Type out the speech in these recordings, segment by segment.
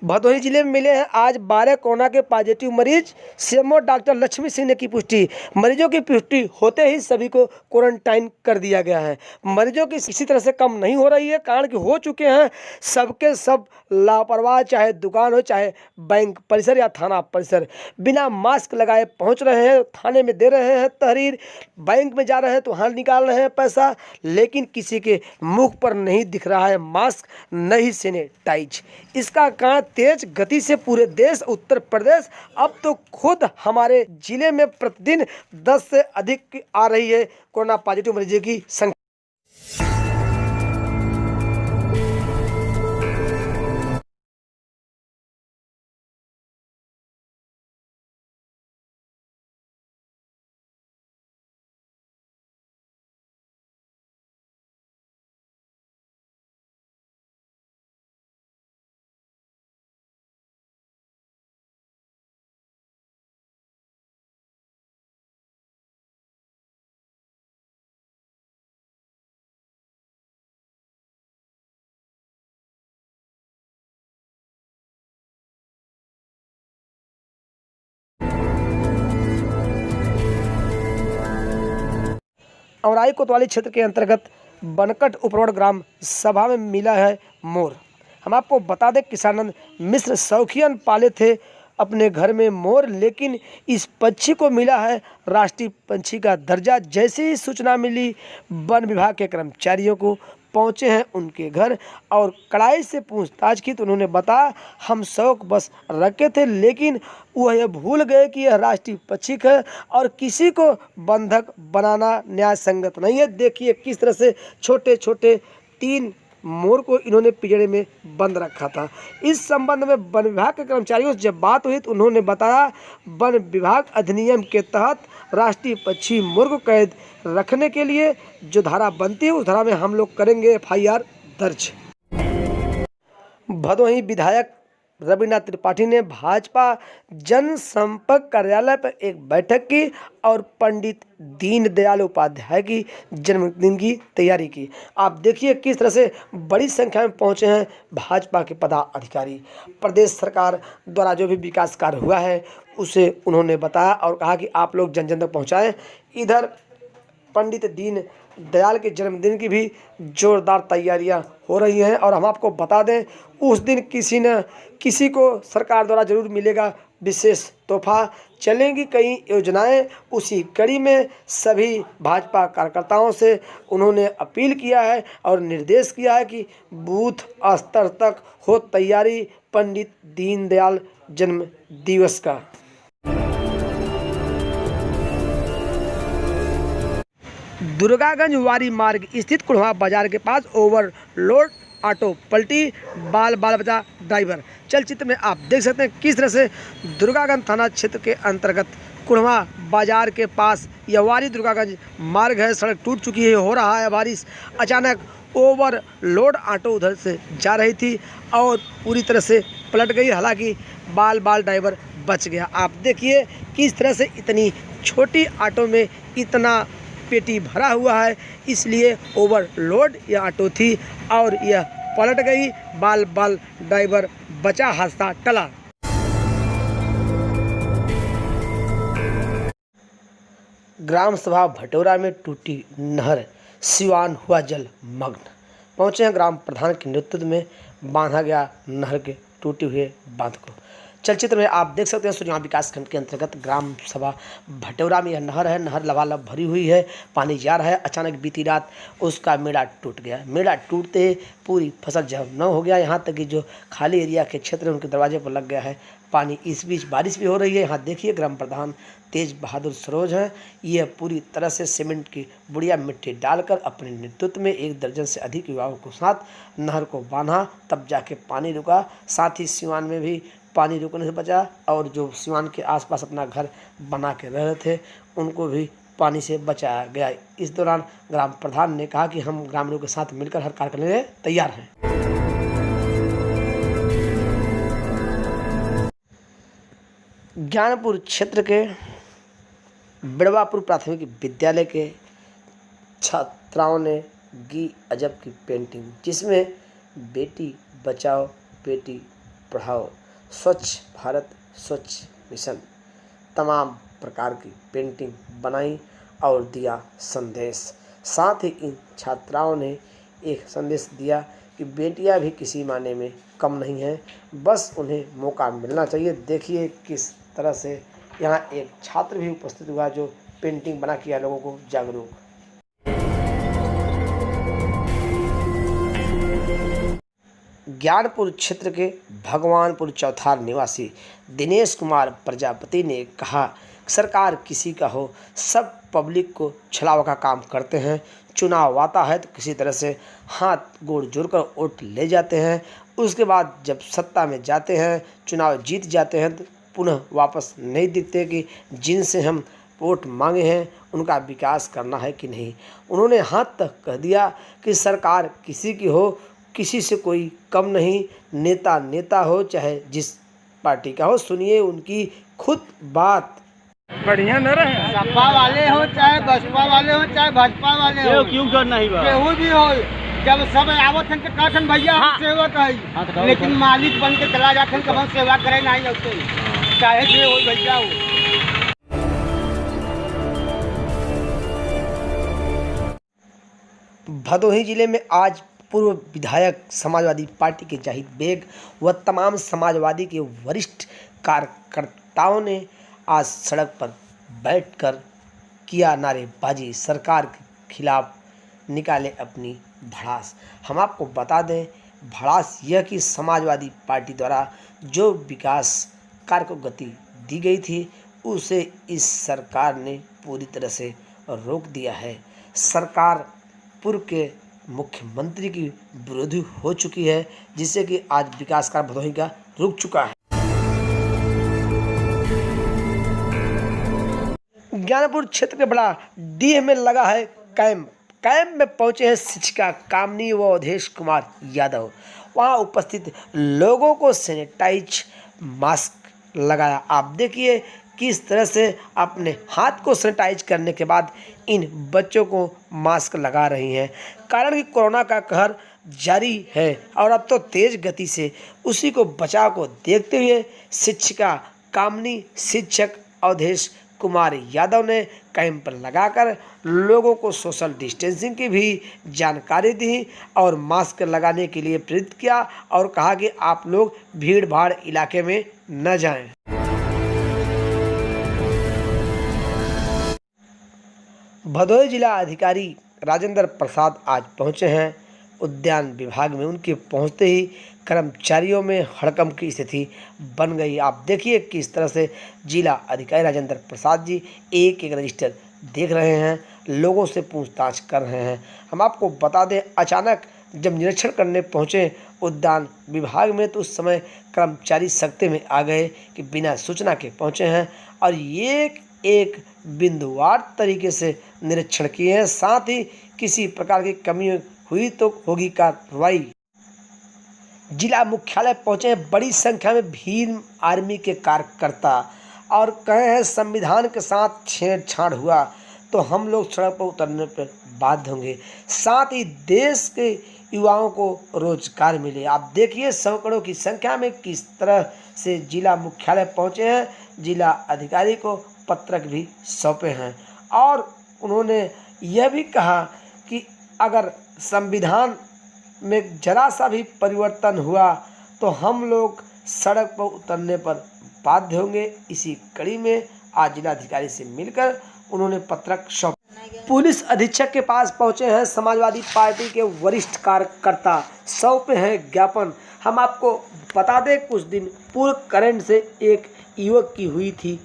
भदोही जिले में मिले हैं आज 12 कोरोना के पॉजिटिव मरीज। सीएमओ डॉक्टर लक्ष्मी सिंह ने की पुष्टि। मरीजों की पुष्टि होते ही सभी को क्वारंटाइन कर दिया गया है। मरीजों की किसी तरह से कम नहीं हो रही है, कारण कि हो चुके हैं सबके सब लापरवाह, चाहे दुकान हो चाहे बैंक परिसर या थाना परिसर, बिना मास्क लगाए पहुंच रहे हैं, थाने में दे रहे हैं तहरीर, बैंक में जा रहे हैं तो वहाँ निकाल रहे हैं पैसा, लेकिन किसी के मुख पर नहीं दिख रहा है मास्क, नहीं सैनिटाइज। इसका कारण तेज गति से पूरे देश उत्तर प्रदेश, अब तो खुद हमारे जिले में प्रतिदिन 10 से अधिक आ रही है कोरोना पॉजिटिव मरीजों की संख्या। औराई कोतवाली क्षेत्र के अंतर्गत बनकट उपरोड ग्राम सभा में मिला है मोर। हम आपको बता दें, किसानंद मिश्र शौकियन पाले थे अपने घर में मोर, लेकिन इस पक्षी को मिला है राष्ट्रीय पंछी का दर्जा। जैसे ही सूचना मिली, वन विभाग के कर्मचारियों को पहुंचे हैं उनके घर और कड़ाई से पूछताछ की तो उन्होंने बताया हम शौक बस रखे थे, लेकिन वह यह भूल गए कि यह राष्ट्रीय पक्षी है और किसी को बंधक बनाना न्याय संगत नहीं है। देखिए किस तरह से छोटे छोटे 3 मोर को इन्होंने पिंजरे में बंद रखा था। इस संबंध में वन विभाग के कर्मचारियों से जब बात हुई तो उन्होंने बताया वन विभाग अधिनियम के तहत राष्ट्रीय पक्षी मोर को कैद रखने के लिए जो धारा बनती है उस धारा में हम लोग करेंगे FIR दर्ज। भदोही विधायक रविनाथ त्रिपाठी ने भाजपा जनसंपर्क कार्यालय पर एक बैठक की और पंडित दीनदयाल उपाध्याय की जन्मदिन की तैयारी की। आप देखिए किस तरह से बड़ी संख्या में पहुंचे हैं भाजपा के पदाधिकारी। प्रदेश सरकार द्वारा जो भी विकास कार्य हुआ है उसे उन्होंने बताया और कहा कि आप लोग जन जन तक पहुँचाएँ। इधर पंडित दीन दयाल के जन्मदिन की भी जोरदार तैयारियां हो रही हैं और हम आपको बता दें उस दिन किसी न किसी को सरकार द्वारा जरूर मिलेगा विशेष तोहफा। चलेंगी कई योजनाएं। उसी कड़ी में सभी भाजपा कार्यकर्ताओं से उन्होंने अपील किया है और निर्देश किया है कि बूथ स्तर तक हो तैयारी पंडित दीनदयाल जन्म दिवस का। दुर्गागंज वारी मार्ग स्थित कुढ़वा बाजार के पास ओवरलोड ऑटो पलटी, बाल बचा ड्राइवर। चलचित्र में आप देख सकते हैं किस तरह से दुर्गागंज थाना क्षेत्र के अंतर्गत कुढ़वा बाजार के पास यह वारी दुर्गागंज मार्ग है, सड़क टूट चुकी है, हो रहा है बारिश। अचानक ओवरलोड ऑटो उधर से जा रही थी और पूरी तरह से पलट गई, हालांकि बाल ड्राइवर बच गया। आप देखिए किस तरह से इतनी छोटी ऑटो में इतना पेटी भरा हुआ है, इसलिए ओवरलोड यह ऑटो थी और यह पलट गई, बाल ड्राइवर बचा, हादसा टला। ग्राम सभा भटोरा में टूटी नहर, सिवान हुआ जल मग्न। पहुंचे हैं ग्राम प्रधान के नेतृत्व में बांधा गया नहर के टूटे हुए बांध को। चलचित्र में आप देख सकते हैं सुरजवा विकास खंड के अंतर्गत ग्राम सभा भटौरा में यह नहर है। नहर लबालब भरी हुई है, पानी जा रहा है। अचानक बीती रात उसका मेड़ा टूट गया। मेड़ा टूटते पूरी फसल जब न हो गया, यहाँ तक कि जो खाली एरिया के क्षेत्र है उनके दरवाजे पर लग गया है पानी। इस बीच बारिश भी हो रही है। यहाँ देखिए ग्राम प्रधान तेज बहादुर सरोज हैं, यह पूरी तरह से सीमेंट की बुढ़िया मिट्टी डालकर अपने नेतृत्व में 1 दर्जन से अधिक युवाओं के साथ नहर को बांधा, तब जाके पानी रुका। साथ ही सिवान में भी पानी रुकने से बचा और जो सिवान के आसपास अपना घर बना के रह रहे थे उनको भी पानी से बचाया गया। इस दौरान ग्राम प्रधान ने कहा कि हम ग्रामीणों के साथ मिलकर हर कार्य करने के लिए तैयार हैं। ज्ञानपुर क्षेत्र के बिड़वापुर प्राथमिक विद्यालय के छात्राओं ने की अजब की पेंटिंग, जिसमें बेटी बचाओ बेटी बढ़ाओ, स्वच्छ भारत स्वच्छ मिशन, तमाम प्रकार की पेंटिंग बनाई और दिया संदेश। साथ ही इन छात्राओं ने एक संदेश दिया कि बेटियां भी किसी मायने में कम नहीं हैं, बस उन्हें मौका मिलना चाहिए। देखिए किस तरह से यहाँ एक छात्र भी उपस्थित हुआ जो पेंटिंग बना किया लोगों को जागरूक। ज्ञानपुर क्षेत्र के भगवानपुर चौथार निवासी दिनेश कुमार प्रजापति ने कहा, सरकार किसी का हो, सब पब्लिक को छलावा का काम करते हैं। चुनाव आता है तो किसी तरह से हाथ गोड़ जोड़कर वोट ले जाते हैं, उसके बाद जब सत्ता में जाते हैं, चुनाव जीत जाते हैं तो पुनः वापस नहीं दिखते कि जिनसे हम वोट मांगे हैं उनका विकास करना है कि नहीं। उन्होंने हाथ तक कह दिया कि सरकार किसी की हो, किसी से कोई कम नहीं, नेता नेता हो चाहे जिस पार्टी का हो। सुनिए उनकी खुद बात। बढ़िया न रहे, सपा वाले हो चाहे बसपा वाले हो चाहे भाजपा वाले हो, क्यों करना ही बा, केहू भी हो, जब सब आवत हैं तो कहते हैं भैया हम सेवा कही, लेकिन मालिक बन के चला जाते हैं कब सेवा करे नहीं लगते, चाहे जे हो भैया हो। भदोही जिले में आज पूर्व विधायक समाजवादी पार्टी के जाहिद बेग व तमाम समाजवादी के वरिष्ठ कार्यकर्ताओं ने आज सड़क पर बैठकर किया नारेबाजी, सरकार के खिलाफ निकाले अपनी भड़ास। हम आपको बता दें, भड़ास यह कि समाजवादी पार्टी द्वारा जो विकास कार्य को गति दी गई थी उसे इस सरकार ने पूरी तरह से रोक दिया है। सरकार पूर्व के मुख्यमंत्री की विरोधी हो चुकी है, जिससे कि आज विकास कार्य भदोही का रुक चुका है। ज्ञानपुर क्षेत्र के बड़ा डीह में लगा है कैंप में पहुंचे हैं शिक्षिका कामनी व अवधेश कुमार यादव। वहां उपस्थित लोगों को सैनिटाइज मास्क लगाया। आप देखिए किस तरह से अपने हाथ को सैनिटाइज करने के बाद इन बच्चों को मास्क लगा रही हैं। कारण कि कोरोना का कहर जारी है और अब तो तेज गति से उसी को बचाव को देखते हुए शिक्षिका कामनी शिक्षक अवधेश कुमार यादव ने कैंप लगाकर लोगों को सोशल डिस्टेंसिंग की भी जानकारी दी और मास्क लगाने के लिए प्रेरित किया और कहा कि आप लोग भीड़ भाड़ इलाके में न जाएं। भदोही जिला अधिकारी राजेंद्र प्रसाद आज पहुंचे हैं उद्यान विभाग में। उनके पहुंचते ही कर्मचारियों में हड़कंप की स्थिति बन गई। आप देखिए किस तरह से जिला अधिकारी राजेंद्र प्रसाद जी एक एक रजिस्टर देख रहे हैं, लोगों से पूछताछ कर रहे हैं। हम आपको बता दें, अचानक जब निरीक्षण करने पहुंचे उद्यान विभाग में तो उस समय कर्मचारी सख्ते में आ गए कि बिना सूचना के पहुंचे हैं और एक बिंदुवार तरीके से निरीक्षण किए हैं। साथ ही किसी प्रकार की कमी हुई तो होगी कार्रवाई। जिला मुख्यालय पहुंचे बड़ी संख्या में भीम आर्मी के कार्यकर्ता और कहे हैं संविधान के साथ छेड़छाड़ हुआ तो हम लोग सड़क पर उतरने पर बाध्य होंगे। साथ ही देश के युवाओं को रोजगार मिले। आप देखिए सैकड़ों की संख्या में किस तरह से जिला मुख्यालय पहुंचे हैं, जिला अधिकारी को पत्रक भी सौंपे हैं और उन्होंने यह भी कहा कि अगर संविधान में जरा सा भी परिवर्तन हुआ तो हम लोग सड़क पर उतरने पर बाध्य होंगे। इसी कड़ी में आज जिलाधिकारी से मिलकर उन्होंने पत्रक सौंपा। पुलिस अधीक्षक के पास पहुंचे हैं समाजवादी पार्टी के वरिष्ठ कार्यकर्ता, सौंपे हैं ज्ञापन। हम आपको बता दें, कुछ दिन पूर्व करंट से एक युवक की हुई थी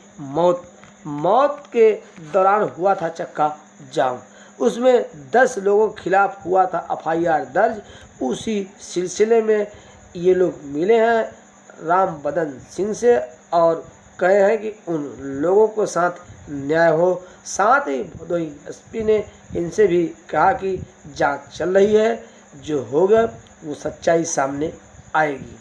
मौत के दौरान हुआ था चक्का जाम। उसमें 10 लोगों के खिलाफ हुआ था FIR दर्ज। उसी सिलसिले में ये लोग मिले हैं राम बदन सिंह से और कहे हैं कि उन लोगों को साथ न्याय हो। साथ ही भदोही SP ने इनसे भी कहा कि जांच चल रही है, जो होगा वो सच्चाई सामने आएगी।